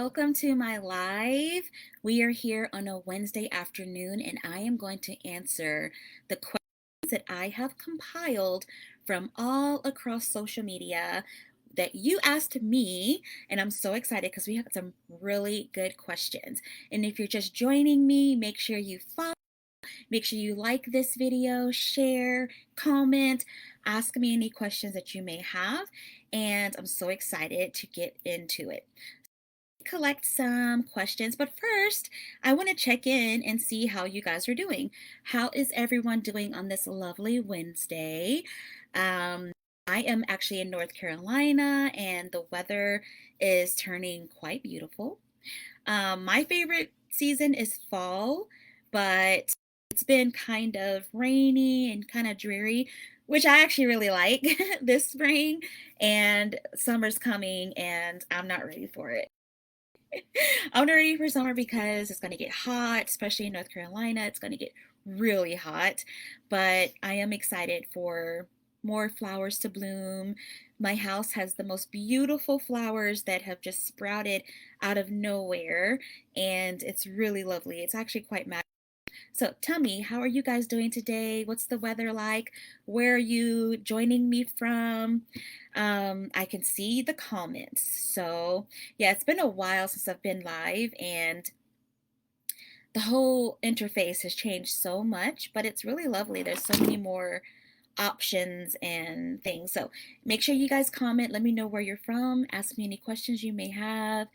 welcome to my live. We are here on a Wednesday afternoon, and I am going to answer the questions that I have compiled from all across social media that you asked me. And I'm so excited because we have some really good questions. And if you're just joining me, make sure you follow. Make sure you like this video, share, comment, ask me any questions that you may have. And I'm so excited to get into it. Collect some questions, but first, I want to check in and see how you guys are doing. How is everyone doing on this lovely Wednesday? I am actually in North Carolina, and the weather is turning quite beautiful. My favorite season is fall, but it's been kind of rainy and kind of dreary, which I actually really like this spring, and summer's coming, and I'm not ready for it. I'm ready for summer because it's going to get hot, especially in North Carolina. It's going to get really hot, but I am excited for more flowers to bloom. My house has the most beautiful flowers that have just sprouted out of nowhere, and it's really lovely. It's actually quite magical. So tell me, how are you guys doing today? What's the weather like? Where are you joining me from? I can see the comments. So yeah, it's been a while since I've been live, and the whole interface has changed so much, but it's really lovely. There's so many more options and things. So make sure you guys comment. Let me know where you're from. Ask me any questions you may have.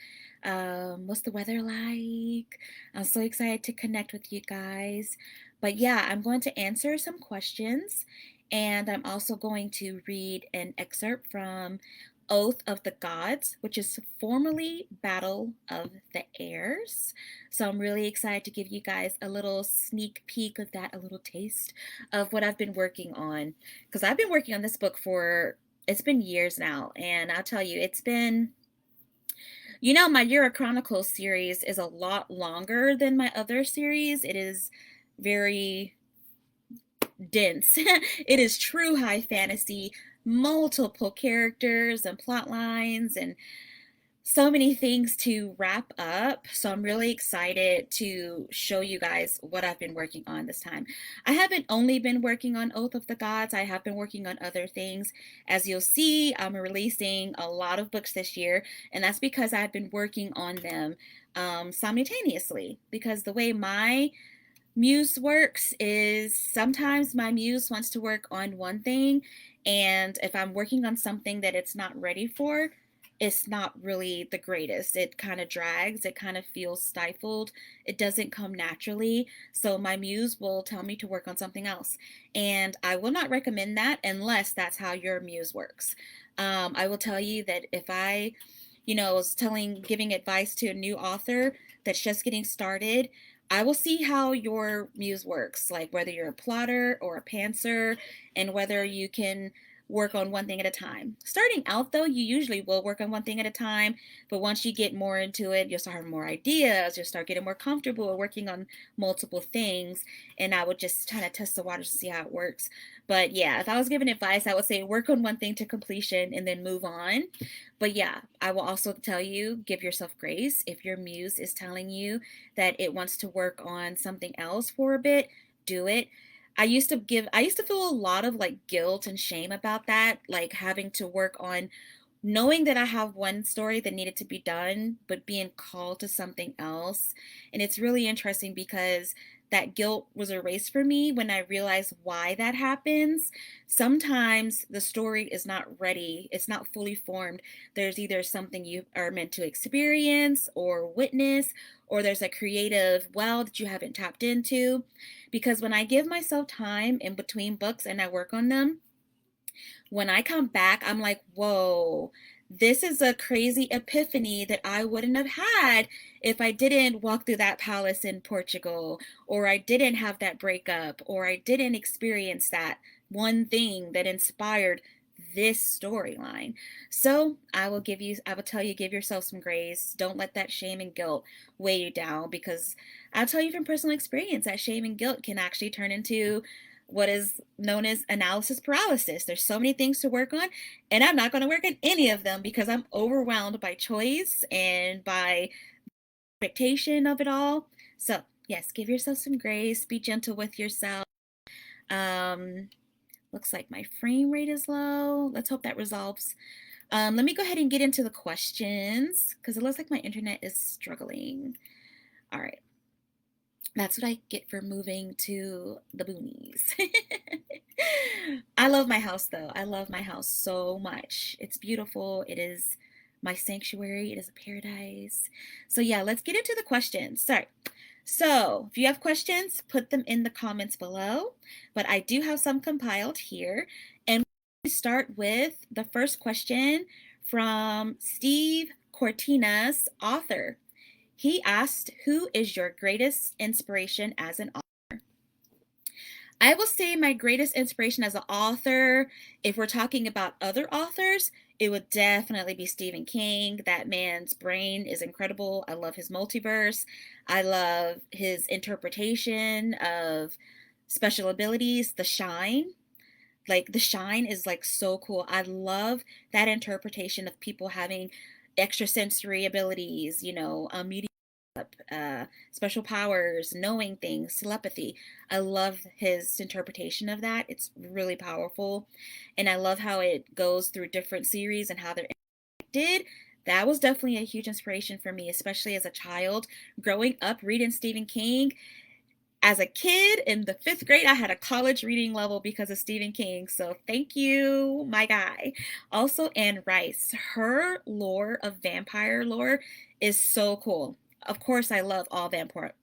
What's the weather like? I'm so excited to connect with you guys. But yeah, I'm going to answer some questions, and I'm also going to read an excerpt from Oath of the Gods, which is formerly Battle of the Heirs. So I'm really excited to give you guys a little sneak peek of that, a little taste of what I've been working on. Because I've been working on this book for, it's been years now. And I'll tell you, it's been, my Euro Chronicles series is a lot longer than my other series. It is very dense. It is true high fantasy, multiple characters and plot lines, and so many things to wrap up. So I'm really excited to show you guys what I've been working on this time. I haven't only been working on Oath of the Gods, I have been working on other things. As you'll see, I'm releasing a lot of books this year, and that's because I've been working on them simultaneously. Because the way my muse works is sometimes my muse wants to work on one thing, and if I'm working on something that it's not ready for, it's not really the greatest. It kind of drags, it kind of feels stifled, it doesn't come naturally. So my muse will tell me to work on something else, and I will not recommend that unless that's how your muse works. I will tell you that if I was giving advice to a new author that's just getting started, I will see how your muse works, like whether you're a plotter or a pantser, and whether you can work on one thing at a time. Starting out, though, you usually will work on one thing at a time, but once you get more into it, you'll start having more ideas, you'll start getting more comfortable working on multiple things, and I would just kind of test the waters to see how it works. But yeah, if I was giving advice, I would say work on one thing to completion and then move on. But yeah, I will also tell you, give yourself grace. If your muse is telling you that it wants to work on something else for a bit, do it. I used to feel a lot of like guilt and shame about that, like having to work on knowing that I have one story that needed to be done, but being called to something else. And it's really interesting because that guilt was erased for me when I realized why that happens. Sometimes the story is not ready, it's not fully formed. There's either something you are meant to experience or witness, or there's a creative well that you haven't tapped into. Because when I give myself time in between books and I work on them, when I come back, I'm like, whoa, this is a crazy epiphany that I wouldn't have had if I didn't walk through that palace in Portugal, or I didn't have that breakup, or I didn't experience that one thing that inspired this storyline. So I will tell you, give yourself some grace. Don't let that shame and guilt weigh you down, because I'll tell you from personal experience that shame and guilt can actually turn into what is known as analysis paralysis. There's so many things to work on, and I'm not going to work on any of them because I'm overwhelmed by choice and by expectation of it all. So, yes, give yourself some grace, be gentle with yourself. Um, Looks like my frame rate is low. Let's hope that resolves. Let me go ahead and get into the questions because it looks like my internet is struggling. All right. That's what I get for moving to the boonies. I love my house though. I love my house so much. It's beautiful. It is my sanctuary. It is a paradise. So yeah, let's get into the questions. So if you have questions, put them in the comments below. But I do have some compiled here. And we start with the first question from Steve Cortinas, author. He asked, who is your greatest inspiration as an author? I will say my greatest inspiration as an author, if we're talking about other authors, it would definitely be Stephen King. That man's brain is incredible. I love his multiverse. I love his interpretation of special abilities. The Shine. Like, The Shine is like so cool. I love that interpretation of people having extrasensory abilities, special powers, knowing things, telepathy. I love his interpretation of that. It's really powerful. And I love how it goes through different series and how they're connected. That was definitely a huge inspiration for me, especially as a child. Growing up reading Stephen King, as a kid in the 5th grade, I had a college reading level because of Stephen King. So thank you, my guy. Also, Anne Rice. Her lore of vampire lore is so cool. Of course, I love all vampire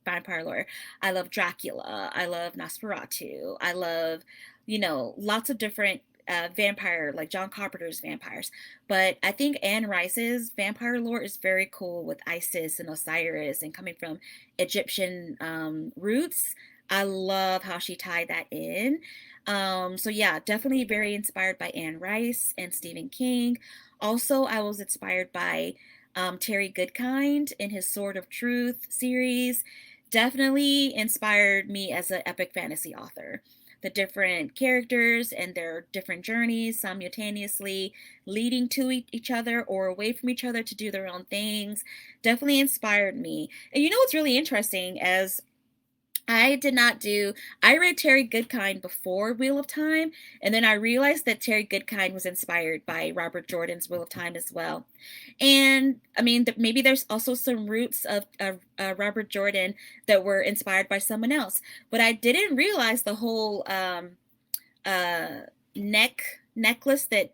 lore. I love Dracula. I love Nosferatu. I love, lots of different vampire, like John Carpenter's vampires. But I think Anne Rice's vampire lore is very cool with Isis and Osiris and coming from Egyptian roots. I love how she tied that in. So yeah, definitely very inspired by Anne Rice and Stephen King. Also, I was inspired by Terry Goodkind in his Sword of Truth series. Definitely inspired me as an epic fantasy author. The different characters and their different journeys simultaneously leading to each other or away from each other to do their own things definitely inspired me. And you know what's really interesting, as I read Terry Goodkind before Wheel of Time, and then I realized that Terry Goodkind was inspired by Robert Jordan's Wheel of Time as well. And I mean, maybe there's also some roots of Robert Jordan that were inspired by someone else, but I didn't realize the whole uh, necklace that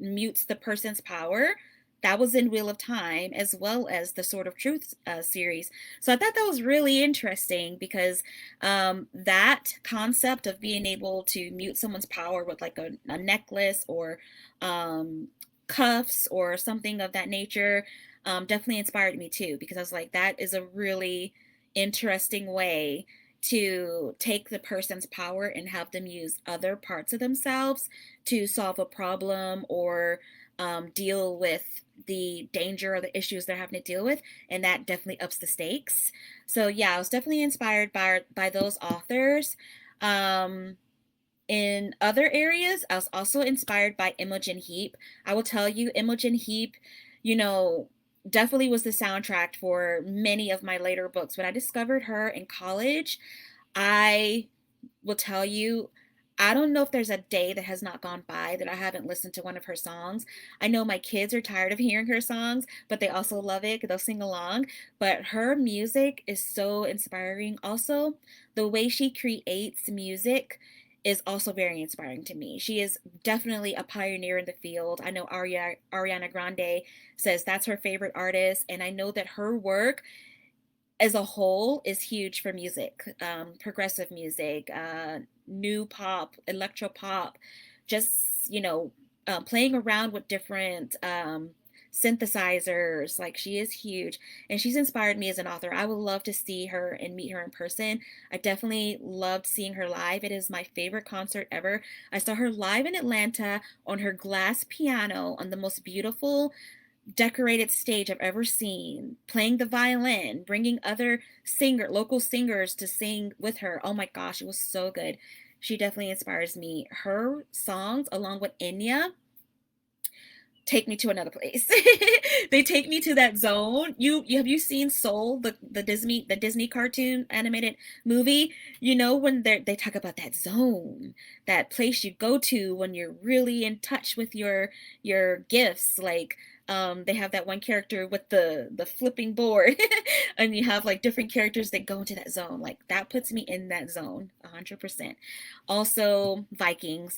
mutes the person's power. That was in Wheel of Time, as well as the Sword of Truth series. So I thought that was really interesting because that concept of being able to mute someone's power with like a necklace or um, cuffs or something of that nature definitely inspired me too, because I was like, that is a really interesting way to take the person's power and have them use other parts of themselves to solve a problem or deal with the danger or the issues they're having to deal with, and that definitely ups the stakes. So yeah, I was definitely inspired by those authors. Um, in other areas, I was also inspired by Imogen Heap. I will tell you, Imogen Heap, you know, definitely was the soundtrack for many of my later books. When I discovered her in college, I will tell you, I don't know if there's a day that has not gone by that I haven't listened to one of her songs. I know my kids are tired of hearing her songs, but they also love it. They'll sing along. But her music is so inspiring. Also, the way she creates music is also very inspiring to me. She is definitely a pioneer in the field. I know Ariana Grande says that's her favorite artist, and I know that her work as a whole is huge for music, progressive music, new pop, electro pop, just, playing around with different synthesizers. Like, she is huge, and she's inspired me as an author. I would love to see her and meet her in person. I definitely loved seeing her live. It is my favorite concert ever. I saw her live in Atlanta on her glass piano on the most beautiful decorated stage I've ever seen, playing the violin, bringing other local singers to sing with her. Oh my gosh, it was so good. She definitely inspires me. Her songs, along with Enya, take me to another place. They take me to that zone. You have you seen Soul, the Disney cartoon animated movie? You know when they talk about that zone, that place you go to when you're really in touch with your gifts. Like they have that one character with the flipping board, and you have like different characters that go into that zone. Like that puts me in that zone 100%. Also, Viking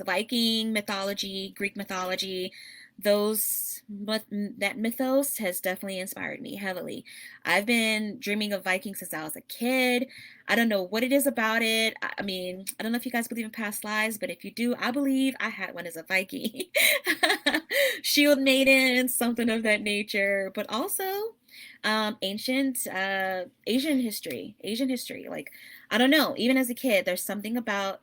mythology, Greek mythology, that mythos has definitely inspired me heavily. I've been dreaming of Vikings since I was a kid. I don't know what it is about it. I mean, I don't know if you guys believe in past lives, but if you do, I believe I had one as a Viking. Shield maiden, something of that nature, but also ancient Asian history. Like, I don't know, even as a kid, there's something about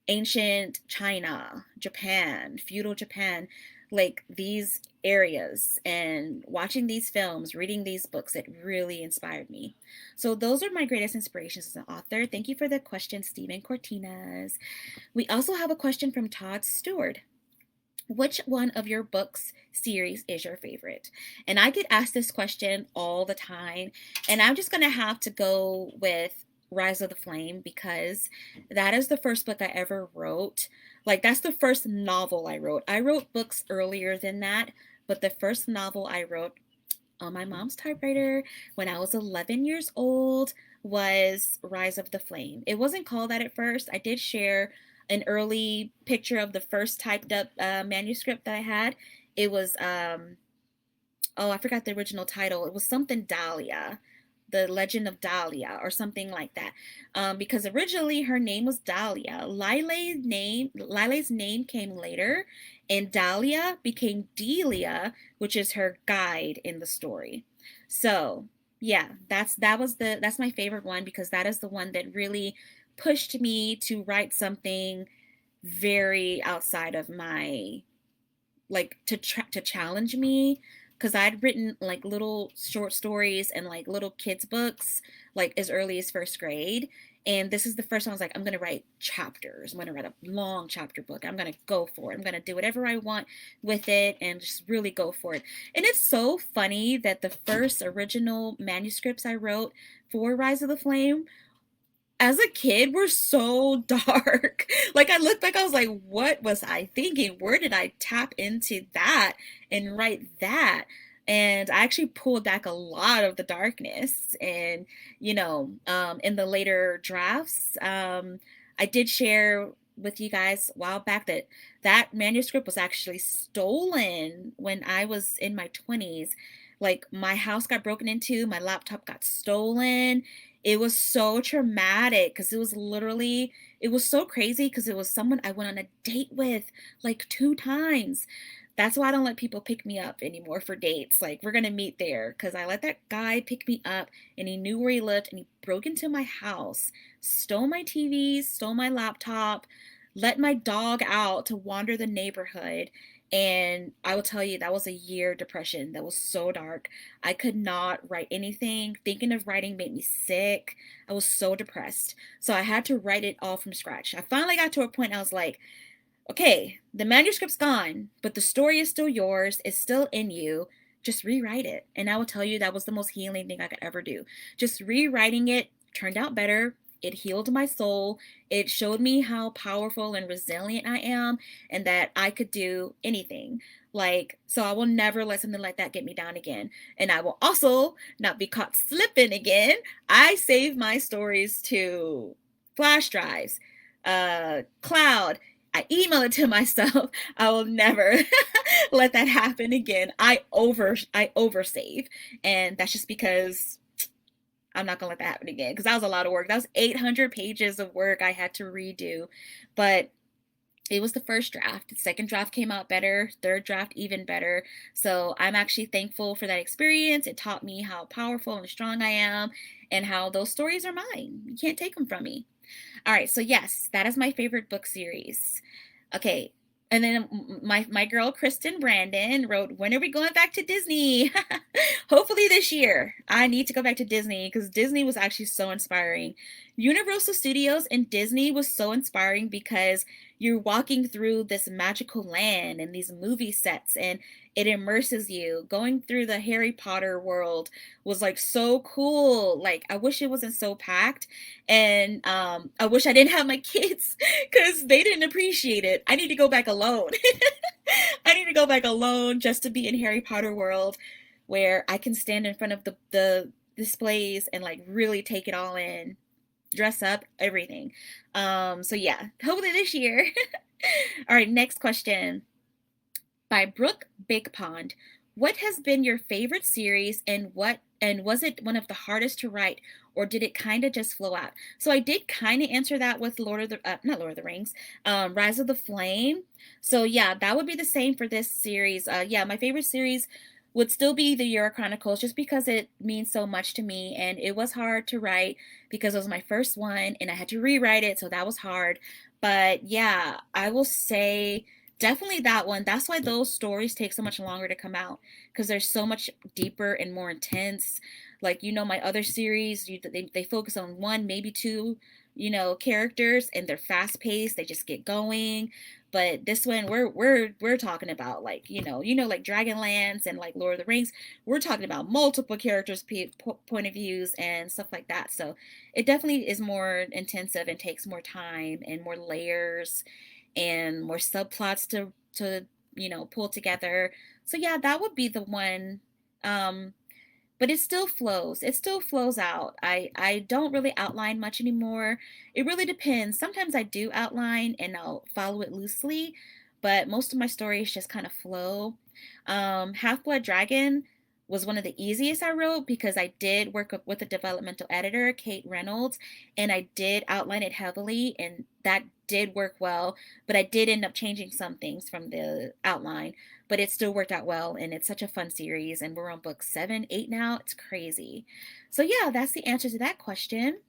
ancient China, Japan, feudal Japan, like these areas, and watching these films, reading these books, it really inspired me. So those are my greatest inspirations as an author. Thank you for the question, Stephen Cortinas. We also have a question from Todd Stewart. Which one of your books series is your favorite? And I get asked this question all the time, and I'm just going to have to go with Rise of the Flame because that is the first book I ever wrote. Like, that's the first novel I wrote. I wrote books earlier than that, but the first novel I wrote on my mom's typewriter when I was 11 years old was Rise of the Flame. It wasn't called that at first. I did share an early picture of the first typed up manuscript that I had. It was, oh, I forgot the original title. It was something Dahlia, The Legend of Dahlia, or something like that. Because originally her name was Dahlia. Lila's name came later, and Dahlia became Delia, which is her guide in the story. So yeah, that's my favorite one because that is the one that really pushed me to write something very outside of my, like, to challenge me, because I'd written like little short stories and like little kids books like as early as first grade, and this is the first one I was like, I'm gonna write chapters. I'm gonna write a long chapter book. I'm gonna go for it. I'm gonna do whatever I want with it and just really go for it. And it's so funny that the first original manuscripts I wrote for Rise of the Flame as a kid were so dark. Like I looked back, I was like, what was I thinking? Where did I tap into that and write that? And I actually pulled back a lot of the darkness. And, in the later drafts, I did share with you guys a while back that that manuscript was actually stolen when I was in my 20s. Like my house got broken into, my laptop got stolen. It was so traumatic because it was so crazy because it was someone I went on a date with like two times. That's why I don't let people pick me up anymore for dates. Like, we're gonna meet there because I let that guy pick me up and he knew where he lived and he broke into my house, stole my TV, stole my laptop, let my dog out to wander the neighborhood. And I will tell you, that was a year depression. That was so dark. I could not write anything. Thinking of writing made me sick. I was so depressed. So I had to write it all from scratch. I finally got to a point I was like, okay, the manuscript's gone, but the story is still yours. It's still in you. Just rewrite it. And I will tell you, that was the most healing thing I could ever do. Just rewriting it turned out better. It healed my soul. It showed me how powerful and resilient I am and that I could do anything. Like, so I will never let something like that get me down again. And I will also not be caught slipping again. I save my stories to flash drives, cloud. I email it to myself. I will never let that happen again. I oversave, and that's just because I'm not gonna let that happen again because that was a lot of work. That was 800 pages of work I had to redo, but it was the first draft. The second draft came out better, third draft even better. So I'm actually thankful for that experience. It taught me how powerful and strong I am and how those stories are mine. You can't take them from me. All right, so yes, that is my favorite book series. Okay, and then my girl Kristen Brandon wrote, "When are we going back to Disney?" Hopefully this year. I need to go back to Disney because Disney was actually so inspiring. Universal Studios and Disney was so inspiring because you're walking through this magical land and these movie sets, and it immerses you. Going through the Harry Potter world was like so cool. Like I wish it wasn't so packed, and I wish I didn't have my kids because they didn't appreciate it. I need to go back alone. I need to go back alone just to be in Harry Potter world where I can stand in front of the displays and like really take it all in, dress up, everything. So yeah, hopefully this year. All right, next question by Brooke Big Pond. What has been your favorite series, and was it one of the hardest to write, or did it kind of just flow out? So I did kind of answer that with Lord of the not Lord of the Rings, Rise of the Flame. So yeah, that would be the same for this series. Yeah, my favorite series would still be the Euro Chronicles just because it means so much to me, and it was hard to write because it was my first one and I had to rewrite it, so that was hard. But yeah, I will say definitely that one. That's why those stories take so much longer to come out because they're so much deeper and more intense. Like, my other series, they focus on one, maybe two, characters, and they're fast paced. They just get going. But this one, we're talking about like like Dragonlance and like Lord of the Rings. We're talking about multiple characters' point of views and stuff like that. So it definitely is more intensive and takes more time and more layers and more subplots to pull together. So yeah, that would be the one. But it still flows. It still flows out. I don't really outline much anymore. It really depends. Sometimes I do outline and I'll follow it loosely, but most of my stories just kind of flow. Half Blood Dragon was one of the easiest I wrote because I did work with a developmental editor, Kate Reynolds, and I did outline it heavily, and that did work well, but I did end up changing some things from the outline, but it still worked out well, and it's such a fun series, and we're on book 7, 8 now. It's crazy. So yeah, that's the answer to that question.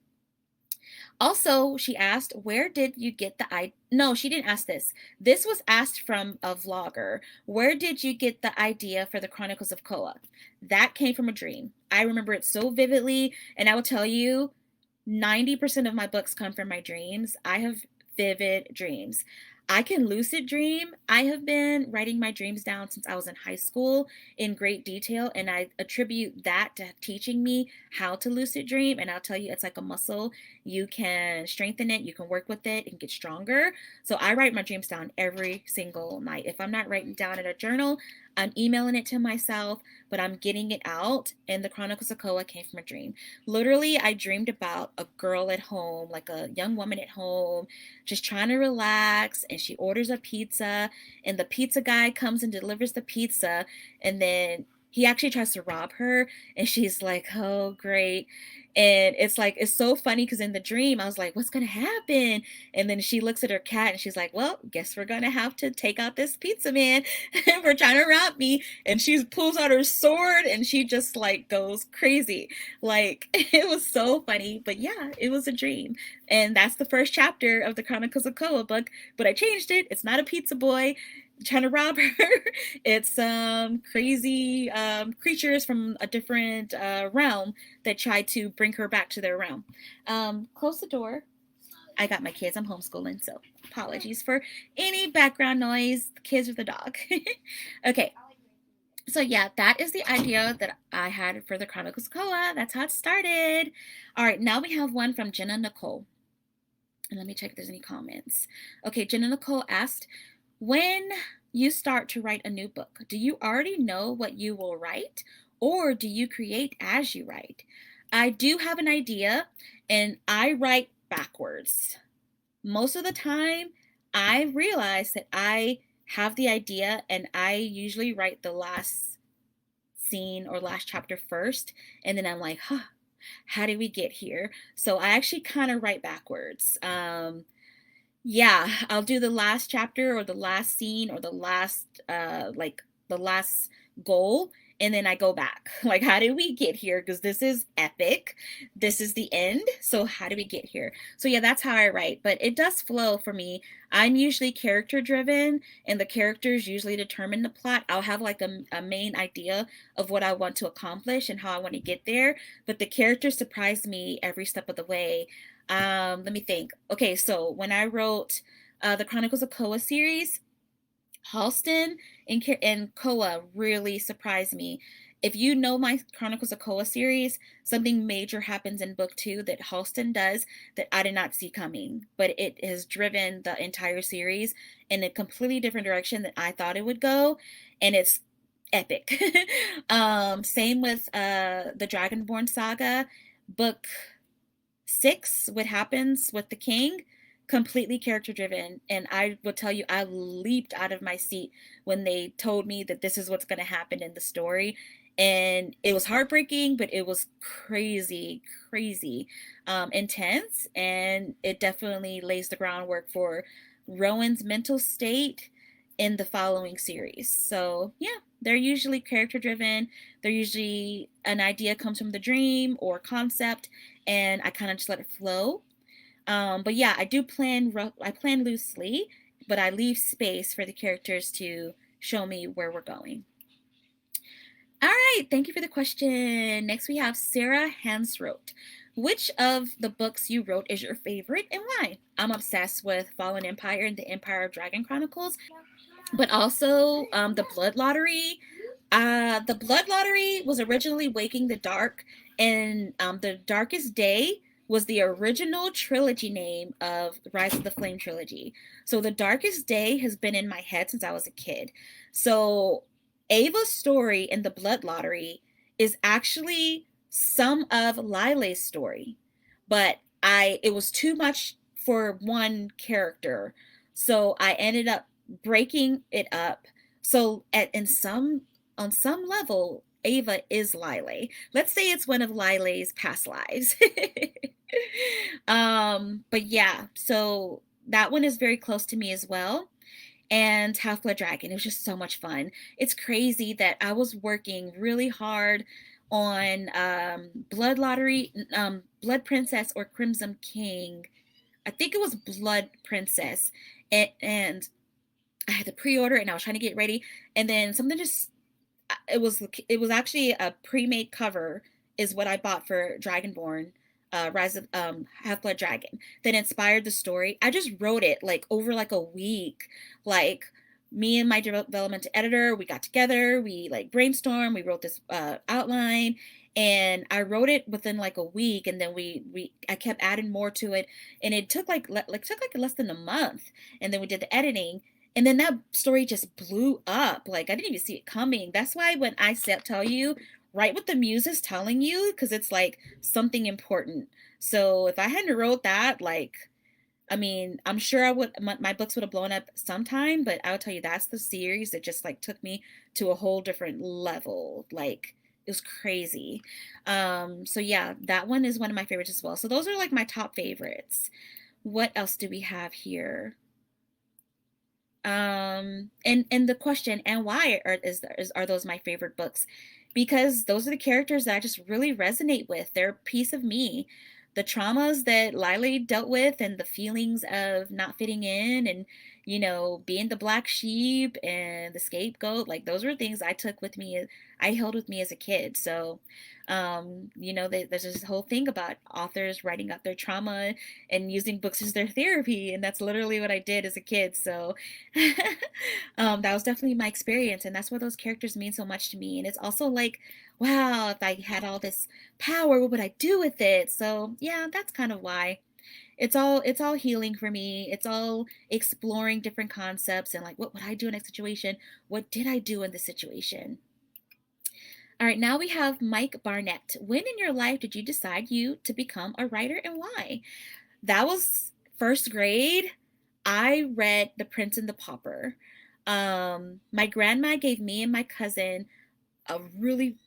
Also, she asked, where did you get the idea? No, she didn't ask this. This was asked from a vlogger. Where did you get the idea for the Chronicles of Koa? That came from a dream. I remember it so vividly, and I will tell you, 90% of my books come from my dreams. I have vivid dreams. I can lucid dream. I have been writing my dreams down since I was in high school in great detail, and I attribute that to teaching me how to lucid dream. And I'll tell you, it's like a muscle. You can strengthen it, you can work with it and get stronger. So I write my dreams down every single night. If I'm not writing down in a journal, I'm emailing it to myself, but I'm getting it out. And the Chronicles of Koa came from a dream. Literally, I dreamed about a girl at home, like a young woman at home, just trying to relax. And she orders a pizza, and the pizza guy comes and delivers the pizza. And then he actually tries to rob her, and she's like, oh, great. And it's like, it's so funny because in the dream, I was like, what's going to happen? And then she looks at her cat and she's like, well, guess we're going to have to take out this pizza man for trying to rob me. And she pulls out her sword and she just like goes crazy. Like, it was so funny. But yeah, it was a dream. And that's the first chapter of the Chronicles of Koa book. But I changed it. It's not a pizza boy trying to rob her. It's crazy creatures from a different realm that try to bring her back to their realm. Close the door. I got my kids. I'm homeschooling, so apologies for any background noise. The kids or the dog. Okay. So yeah, that is the idea that I had for the Chronicles of Koa. That's how it started. All right, now we have one from Jenna Nicole. And let me check if there's any comments. Okay, Jenna Nicole asked, when you start to write a new book, do you already know what you will write, or do you create as you write? I do have an idea, and I write backwards. Most of the time, I realize that I have the idea, and I usually write the last scene or last chapter first, and then I'm like, huh, how did we get here? So I actually kind of write backwards. Yeah, I'll do the last chapter or the last scene or the last like the last goal, and then I go back. Like, how did we get here? Because this is epic. This is the end. So how do we get here? So yeah, that's how I write. But it does flow for me. I'm usually character driven, and the characters usually determine the plot. I'll have like a main idea of what I want to accomplish and how I want to get there, but the characters surprise me every step of the way. Let me think. Okay, so when I wrote the Chronicles of Koa series, Halston and Koa really surprised me. If you know my Chronicles of Koa series, something major happens in book two that Halston does that I did not see coming, but it has driven the entire series in a completely different direction that I thought it would go, and it's epic. Same with the Dragonborn saga, book six, what happens with the king, completely character driven. And I will tell you, I leaped out of my seat when they told me that this is what's going to happen in the story. And it was heartbreaking, but it was crazy, crazy intense. And it definitely lays the groundwork for Rowan's mental state in the following series. So, yeah, they're usually character driven. They're usually an idea comes from the dream or concept, and I kind of just let it flow. But yeah, I plan loosely, but I leave space for the characters to show me where we're going. All right, thank you for the question. Next, we have Sarah Hansroth. Which of the books you wrote is your favorite and why? I'm obsessed with Fallen Empire and the Empire of Dragon Chronicles, but also the Blood Lottery. The Blood Lottery was originally Waking the Dark, and The Darkest Day was the original trilogy name of Rise of the Flame trilogy. So The Darkest Day has been in my head since I was a kid. So Ava's story in the Blood Lottery is actually some of Lile's story, but I it was too much for one character, so I ended up breaking it up. So at in some on some level, Ava is Lyle. Let's say it's one of Lile's past lives. But yeah, so that one is very close to me as well. And Half Blood Dragon. It was just so much fun. It's crazy that I was working really hard on Blood Lottery, Blood Princess or Crimson King. I think it was Blood Princess, and I had to pre-order and I was trying to get ready, and then something just it was actually a pre-made cover is what I bought for Dragonborn, Rise of Half Blood Dragon that inspired the story. I just wrote it like over like a week. Like me and my development editor, we got together, we like brainstormed, we wrote this outline, and I wrote it within like a week, and then we I kept adding more to it, and it took took like less than a month, and then we did the editing, and then that story just blew up. Like I didn't even see it coming. That's why when I said tell you, write what the muse is telling you, because it's like something important. So if I hadn't wrote that, like, I mean, I'm sure my books would have blown up sometime, but I would tell you that's the series that just like took me to a whole different level. Like it was crazy. So yeah, that one is one of my favorites as well. So those are like my top favorites. What else do we have here? And the question, and why are those my favorite books? Because those are the characters that I just really resonate with. They're a piece of me. The traumas that Lily dealt with and the feelings of not fitting in and being the black sheep and the scapegoat, like those were things I took with me, I held with me as a kid. So there's this whole thing about authors writing out their trauma and using books as their therapy, and that's literally what I did as a kid. So that was definitely my experience, and that's why those characters mean so much to me. And it's also like, wow, if I had all this power, what would I do with it? So yeah, that's kind of why. It's all healing for me. It's all exploring different concepts and like, what would I do in a situation? What did I do in this situation? All right, now we have Mike Barnett. When in your life did you decide you to become a writer and why? That was first grade. I read The Prince and the Pauper. My grandma gave me and my cousin a really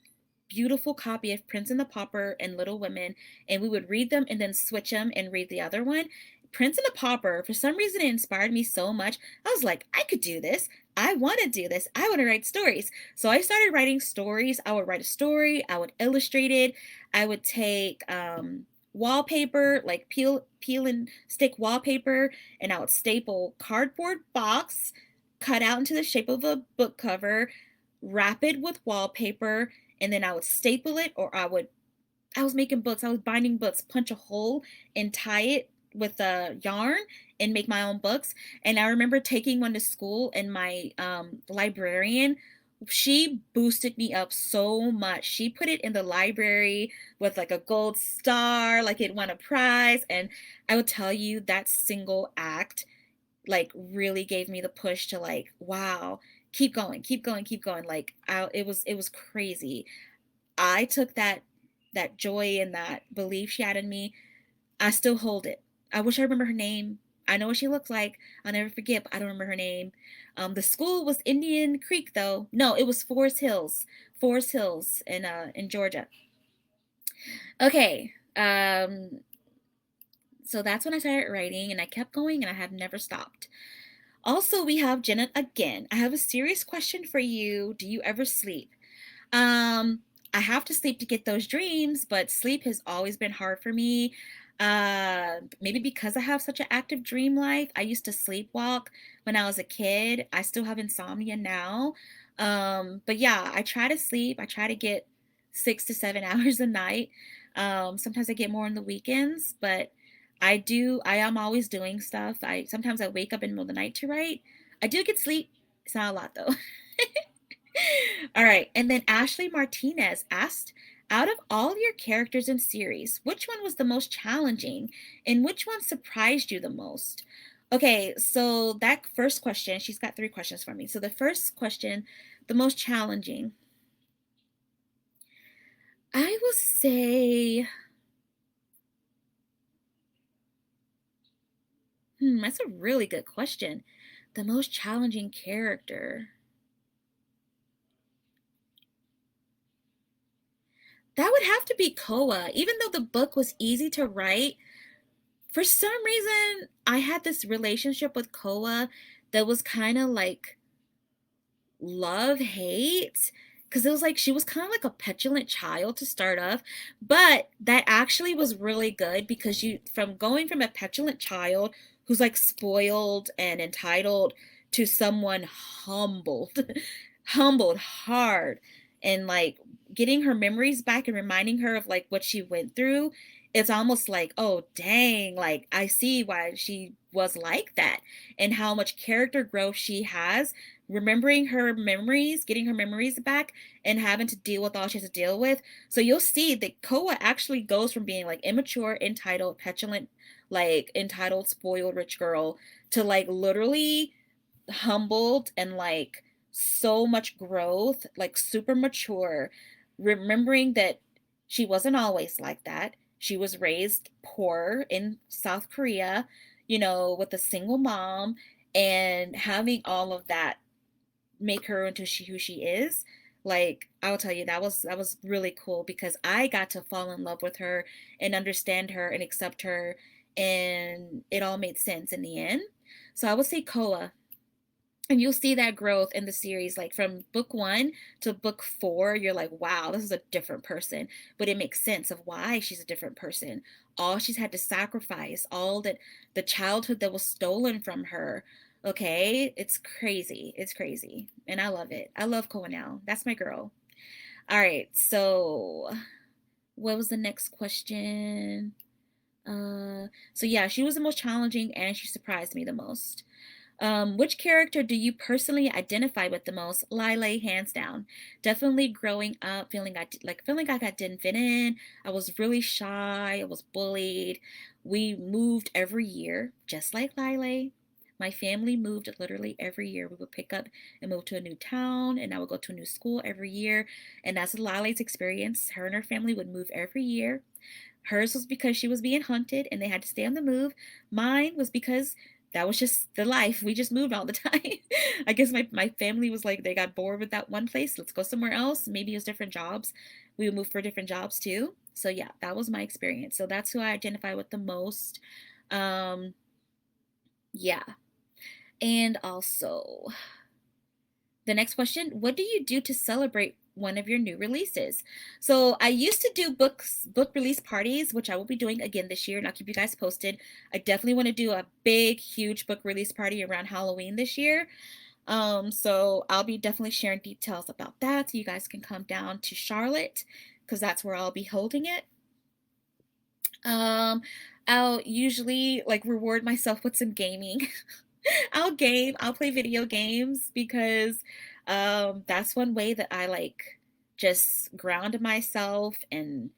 beautiful copy of Prince and the Pauper and Little Women, and we would read them and then switch them and read the other one. Prince and the Pauper, for some reason, it inspired me so much. I was like, I could do this. I want to do this. I want to write stories. So I started writing stories. I would write a story, I would illustrate it. I would take wallpaper, like peel and stick wallpaper, and I would staple cardboard box cut out into the shape of a book cover, wrap it with wallpaper, and then I would staple it, or I was making books. I was binding books, punch a hole and tie it with a yarn and make my own books. And I remember taking one to school, and my librarian, she boosted me up so much. She put it in the library with like a gold star, like it won a prize. And I would tell you that single act like really gave me the push to like, wow, keep going, keep going, keep going. Like it was crazy. I took that joy and that belief she had in me. I still hold it. I wish I remember her name. I know what she looks like. I'll never forget, but I don't remember her name. The school was Indian Creek though. No, it was Forest Hills. Forest Hills in Georgia. Okay. So that's when I started writing and I kept going and I have never stopped. Also, we have Jenna again. I have a serious question for you. Do you ever sleep? Um, I have to sleep to get those dreams, but sleep has always been hard for me. Maybe because I have such an active dream life. I used to sleepwalk when I was a kid. I still have insomnia now. But yeah, I try to sleep. I try to get 6 to 7 hours a night. Sometimes I get more on the weekends, but I am always doing stuff. Sometimes I wake up in the middle of the night to write. I do get sleep. It's not a lot though. All right. And then Ashley Martinez asked, out of all your characters in series, which one was the most challenging and which one surprised you the most? Okay, so that first question, she's got three questions for me. So the first question, the most challenging, I will say, that's a really good question. The most challenging character. That would have to be Koa. Even though the book was easy to write, for some reason, I had this relationship with Koa that was kind of like love hate because it was like she was kind of like a petulant child to start off, but that actually was really good because you from going from a petulant child who's like spoiled and entitled to someone humbled humbled hard and like getting her memories back and reminding her of like what she went through. It's almost like, oh dang, like I see why she was like that and how much character growth she has, remembering her memories, getting her memories back, and having to deal with all she has to deal with. So you'll see that Koa actually goes from being like immature, entitled, petulant, like entitled, spoiled rich girl to like literally humbled and like so much growth, like super mature, remembering that she wasn't always like that. She was raised poor in South Korea, with a single mom, and having all of that make her into who she is. Like I'll tell you, that was really cool because I got to fall in love with her and understand her and accept her, and it all made sense in the end. So I would say Koa, and you'll see that growth in the series, like from book one to book four. You're like, wow, this is a different person, but it makes sense of why she's a different person. All she's had to sacrifice, all that, the childhood that was stolen from her. Okay, it's crazy, it's crazy, and I love it. I love Koa now. That's my girl. All right, so what was the next question? So yeah, she was the most challenging and she surprised me the most. Which character do you personally identify with the most? Lila, hands down. Definitely growing up, feeling like I didn't fit in. I was really shy. I was bullied. We moved every year, just like Lila. My family moved literally every year. We would pick up and move to a new town, and I would go to a new school every year. And that's Lila's experience. Her and her family would move every year. Hers was because she was being hunted and they had to stay on the move. Mine was because that was just the life. We just moved all the time. I guess my family was like, they got bored with that one place. Let's go somewhere else. Maybe it was different jobs. We would move for different jobs too. So yeah, that was my experience. So that's who I identify with the most. Um, yeah. And also, The next question, what do you do to celebrate one of your new releases? So I used to do book release parties, which I will be doing again this year, and I'll keep you guys posted. I definitely want to do a big, huge book release party around Halloween this year. So I'll be definitely sharing details about that so you guys can come down to Charlotte because that's where I'll be holding it. Um, I'll usually like reward myself with some gaming. I'll play video games because that's one way that I like just ground myself, and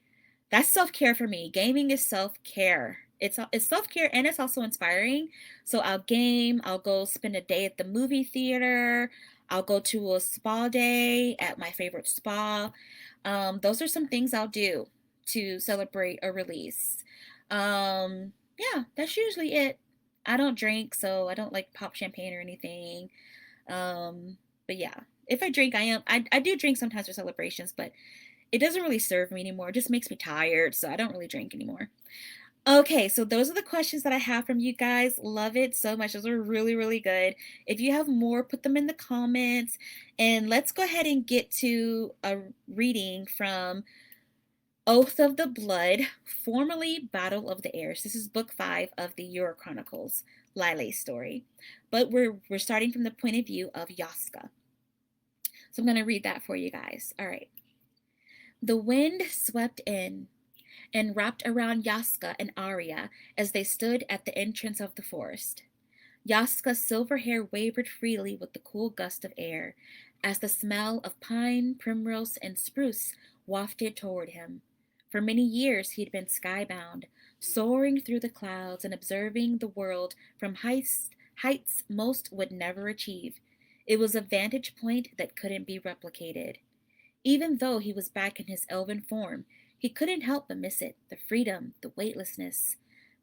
that's self-care for me. Gaming is self-care. It's self-care and it's also inspiring. So I'll game, I'll go spend a day at the movie theater, I'll go to a spa day at my favorite spa. Those are some things I'll do to celebrate a release. Yeah, that's usually it. I don't drink, so I don't like pop champagne or anything. Um, but yeah, if I drink, I do drink sometimes for celebrations, but it doesn't really serve me anymore. It just makes me tired, so I don't really drink anymore. Okay, so those are the questions that I have from you guys. Love it so much. Those are really, really good. If you have more, put them in the comments. And let's go ahead and get to a reading from Oath of the Blood, formerly Battle of the Heirs. This is book 5 of the Euro Chronicles, Lile's story. But we're starting from the point of view of Yaska. So I'm going to read that for you guys. All right. The wind swept in and wrapped around Yaska and Arya as they stood at the entrance of the forest. Yaska's silver hair wavered freely with the cool gust of air as the smell of pine, primrose, and spruce wafted toward him. For many years he'd been skybound, soaring through the clouds and observing the world from heights most would never achieve. It was a vantage point that couldn't be replicated. Even though he was back in his elven form, he couldn't help but miss it, the freedom, the weightlessness.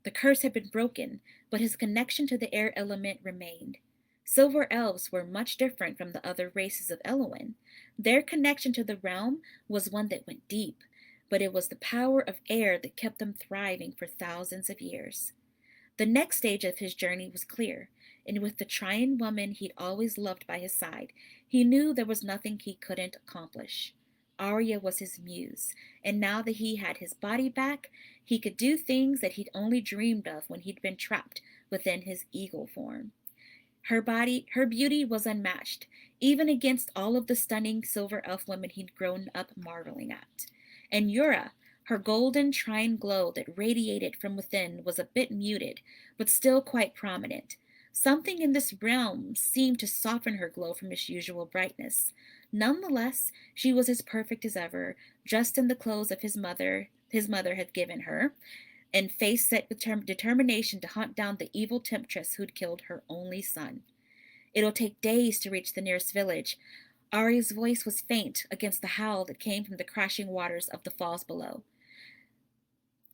The curse had been broken, but his connection to the air element remained. Silver elves were much different from the other races of Eloin. Their connection to the realm was one that went deep, but it was the power of air that kept them thriving for thousands of years. The next stage of his journey was clear, and with the Trian woman he'd always loved by his side, he knew there was nothing he couldn't accomplish. Arya was his muse, and now that he had his body back, he could do things that he'd only dreamed of when he'd been trapped within his eagle form. Her beauty was unmatched, even against all of the stunning silver elf women he'd grown up marveling at. And Yura, her golden trine glow that radiated from within was a bit muted, but still quite prominent. Something in this realm seemed to soften her glow from its usual brightness. Nonetheless, she was as perfect as ever, dressed in the clothes of his mother had given her, and face set with determination to hunt down the evil temptress who'd killed her only son. It'll take days to reach the nearest village. Ari's voice was faint against the howl that came from the crashing waters of the falls below.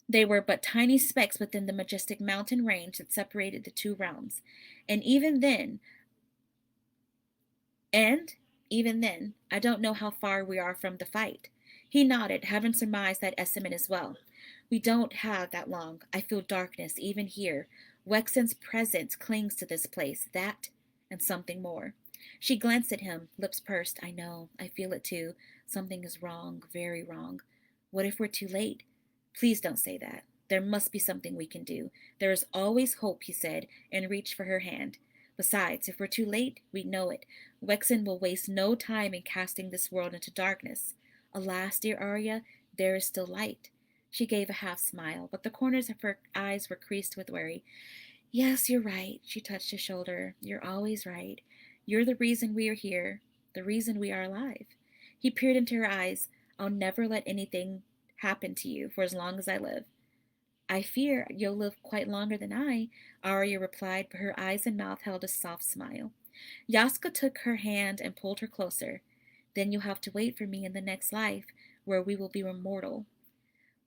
They were but tiny specks within the majestic mountain range that separated the two realms. And even then, and even then, I don't know how far we are from the fight. He nodded, having surmised that estimate as well. We don't have that long. I feel darkness, even here. Wexen's presence clings to this place, that, and something more. She glanced at him, lips pursed. I know, I feel it too. Something is wrong, very wrong. What if we're too late? Please don't say that. There must be something we can do. There is always hope, he said, and reached for her hand. Besides, if we're too late, we know it. Wexen will waste no time in casting this world into darkness. Alas, dear Arya, there is still light. She gave a half smile, but the corners of her eyes were creased with worry. Yes, you're right. She touched his shoulder. You're always right. You're the reason we are here, the reason we are alive. He peered into her eyes. I'll never let anything happen to you for as long as I live. I fear you'll live quite longer than I, Arya replied, but her eyes and mouth held a soft smile. Yaska took her hand and pulled her closer. Then you'll have to wait for me in the next life, where we will be immortal.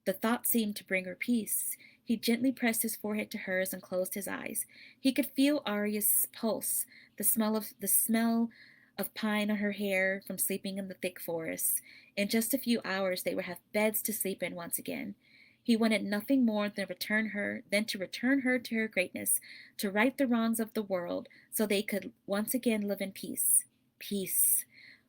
The thought seemed to bring her peace. He gently pressed his forehead to hers and closed his eyes. He could feel Arya's pulse, the smell of pine on her hair from sleeping in the thick forests. In just a few hours they would have beds to sleep in once again. He wanted nothing more than to return her to her greatness, to right the wrongs of the world, so they could once again live in peace. peace.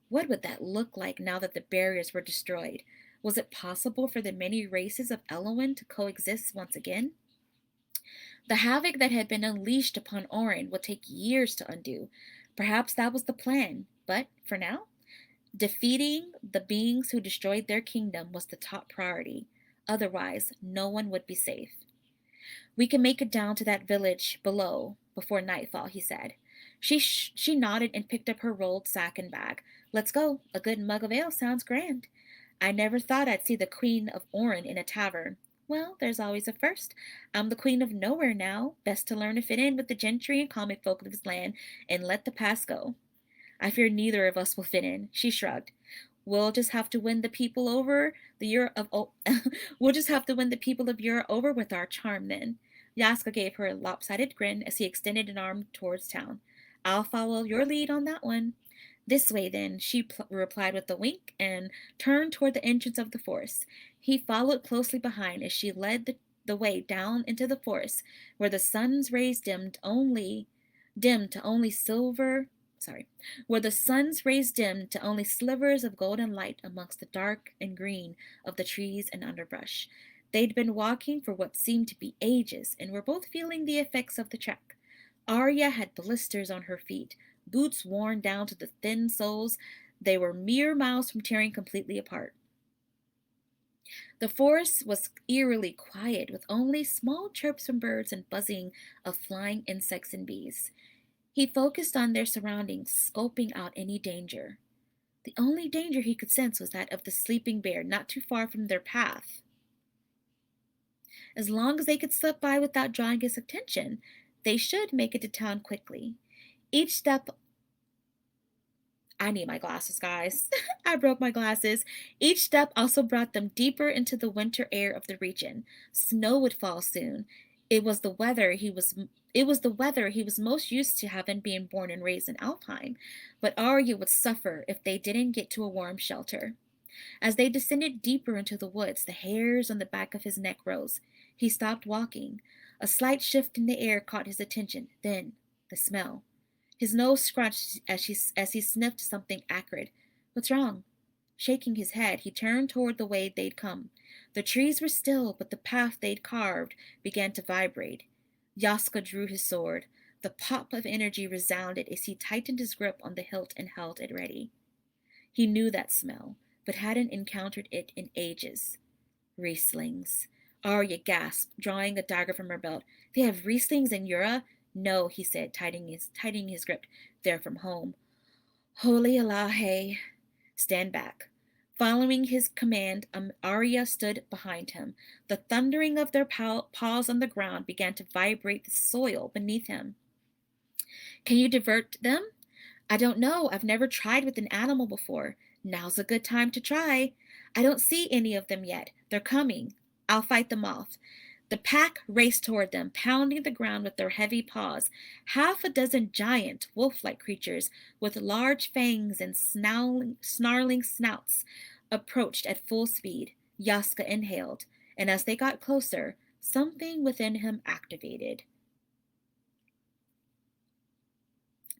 What would that look like now that the barriers were destroyed? Was it possible for the many races of Elwyn to coexist once again? The havoc that had been unleashed upon Orin would take years to undo. Perhaps that was the plan, but for now, defeating the beings who destroyed their kingdom was the top priority. Otherwise, no one would be safe. We can make it down to that village below before nightfall, he said. She nodded and picked up her rolled sack and bag. Let's go. A good mug of ale sounds grand. I never thought I'd see the Queen of Orin in a tavern. Well, there's always a first. I'm the Queen of Nowhere now. Best to learn to fit in with the gentry and comic folk of this land and let the past go. I fear neither of us will fit in, she shrugged. We'll just have to win the people over the Euro of we'll just have to win the people of Europe over with our charm then. Yaska gave her a lopsided grin as he extended an arm towards town. I'll follow your lead on that one. This way then, she replied with a wink and turned toward the entrance of the forest. He followed closely behind as she led the way down into the forest, where the sun's rays dimmed to only silver sorry, where the sun's rays dimmed to only slivers of golden light amongst the dark and green of the trees and underbrush. They'd been walking for what seemed to be ages and were both feeling the effects of the trek. Arya had blisters on her feet, boots worn down to the thin soles. They were mere miles from tearing completely apart. The forest was eerily quiet, with only small chirps from birds and buzzing of flying insects and bees. He focused on their surroundings, scoping out any danger. The only danger he could sense was that of the sleeping bear not too far from their path. As long as they could slip by without drawing his attention, they should make it to town quickly. Each step I need my glasses, guys. I broke my glasses. Each step also brought them deeper into the winter air of the region. Snow would fall soon. It was the weather he was most used to having being born and raised in Alfheim, but Arya would suffer if they didn't get to a warm shelter. As they descended deeper into the woods, the hairs on the back of his neck rose. He stopped walking. A slight shift in the air caught his attention. Then, the smell. His nose scrunched as he sniffed something acrid. What's wrong? Shaking his head, he turned toward the way they'd come. The trees were still, but the path they'd carved began to vibrate. Yaska drew his sword. The pop of energy resounded as he tightened his grip on the hilt and held it ready. He knew that smell, but hadn't encountered it in ages. Rieslings. Arya gasped, drawing a dagger from her belt. They have Rieslings in Yura? No, he said, tightening his grip. They're from home. Holy Alahe. Stand back. Following his command, Arya stood behind him. The thundering of their paws on the ground began to vibrate the soil beneath him. Can you divert them? I don't know. I've never tried with an animal before. Now's a good time to try. I don't see any of them yet. They're coming. I'll fight them off. The pack raced toward them, pounding the ground with their heavy paws. Half a dozen giant, wolf-like creatures with large fangs and snarling snouts approached at full speed. Yaska inhaled, and as they got closer, something within him activated.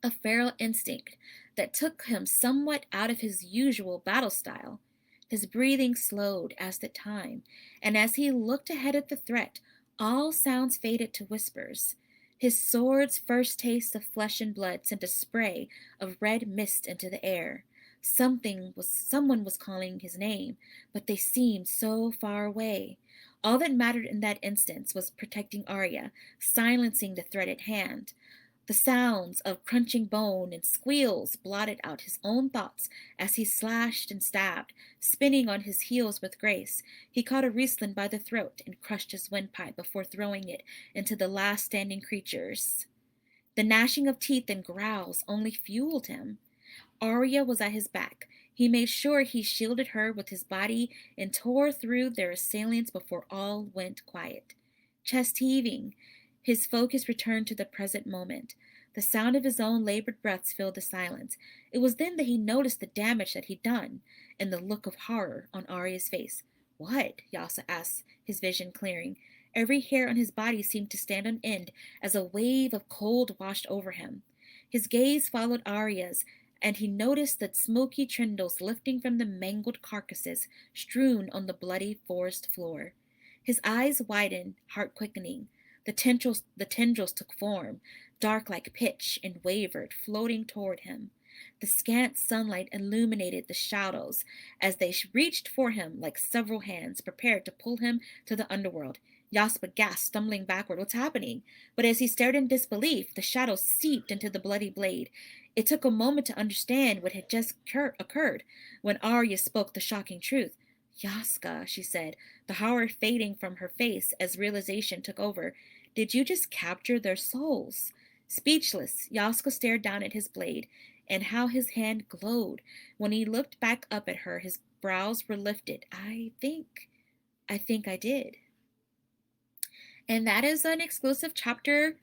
A feral instinct that took him somewhat out of his usual battle style. His breathing slowed as did time, and as he looked ahead at the threat, all sounds faded to whispers. His sword's first taste of flesh and blood sent a spray of red mist into the air. Someone was calling his name, but they seemed so far away. All that mattered in that instance was protecting Arya, silencing the threat at hand. The sounds of crunching bone and squeals blotted out his own thoughts as he slashed and stabbed, spinning on his heels with grace. He caught a Riesling by the throat and crushed his windpipe before throwing it into the last standing creatures. The gnashing of teeth and growls only fueled him. Arya was at his back. He made sure he shielded her with his body and tore through their assailants before all went quiet. Chest heaving, his focus returned to the present moment. The sound of his own labored breaths filled the silence. It was then that he noticed the damage that he'd done, and the look of horror on Arya's face. What? Yasa asked, his vision clearing. Every hair on his body seemed to stand on end as a wave of cold washed over him. His gaze followed Arya's and he noticed the smoky trindles lifting from the mangled carcasses strewn on the bloody forest floor. His eyes widened, heart quickening. The tendrils took form, dark like pitch, and wavered, floating toward him. The scant sunlight illuminated the shadows as they reached for him like several hands prepared to pull him to the underworld. Yaspa gasped, stumbling backward. What's happening? But as he stared in disbelief, the shadows seeped into the bloody blade. It took a moment to understand what had just occurred when Arya spoke the shocking truth. Yaska, she said, the horror fading from her face as realization took over. Did you just capture their souls? Speechless, Yaska stared down at his blade, and how his hand glowed. When he looked back up at her, his brows were lifted. I think I did. And that is an exclusive chapter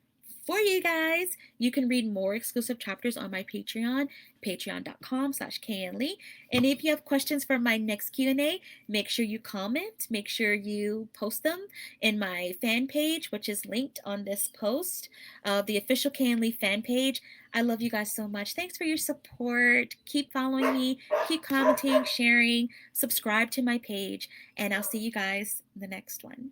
for you guys. You can read more exclusive chapters on my Patreon, patreon.com/KNLee. And if you have questions for my next Q&A, make sure you comment, make sure you post them in my fan page, which is linked on this post, the official KNLee fan page. I love you guys so much. Thanks for your support. Keep following me, keep commenting, sharing, subscribe to my page, and I'll see you guys in the next one.